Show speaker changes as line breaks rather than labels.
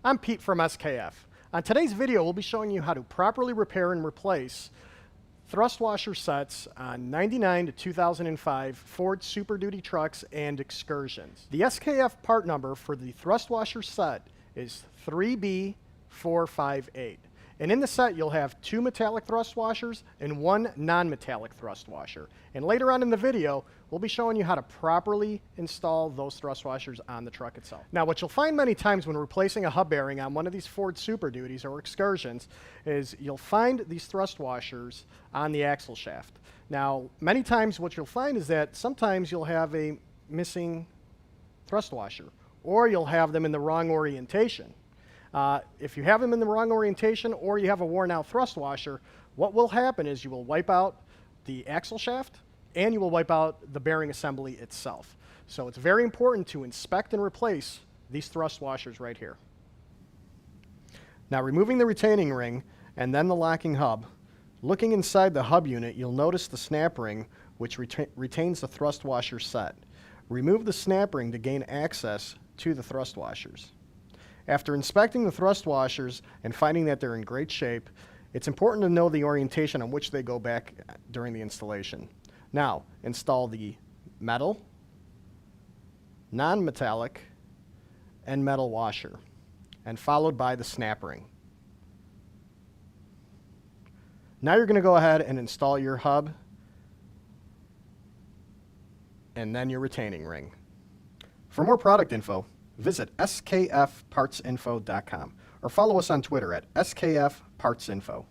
I'm Pete from SKF. On today's video, we'll be showing you how to properly repair and replace thrust washer sets on 99 to 2005 Ford Super Duty trucks and Excursions. The SKF part number for the thrust washer set is 3B458. And in the set, you'll have 2 metallic thrust washers and 1 non-metallic thrust washer. And later on in the video, we'll be showing you how to properly install those thrust washers on the truck itself. Now, what you'll find many times when replacing a hub bearing on one of these Ford Super Duties or Excursions is you'll find these thrust washers on the axle shaft. Now, many times what you'll find is that sometimes you'll have a missing thrust washer, or you'll have them in the wrong orientation. If you have them in the wrong orientation or you have a worn out thrust washer, what will happen is you will wipe out the axle shaft and you will wipe out the bearing assembly itself. So it's very important to inspect and replace these thrust washers right here. Now, removing the retaining ring and then the locking hub, looking inside the hub unit, you'll notice the snap ring which retains the thrust washer set. Remove the snap ring to gain access to the thrust washers. After inspecting the thrust washers and finding that they're in great shape, it's important to know the orientation on which they go back during the installation. Now, install the metal, non-metallic, and metal washer, and followed by the snap ring. Now you're going to go ahead and install your hub and then your retaining ring. For more product info, visit skfpartsinfo.com or follow us on Twitter at skfpartsinfo.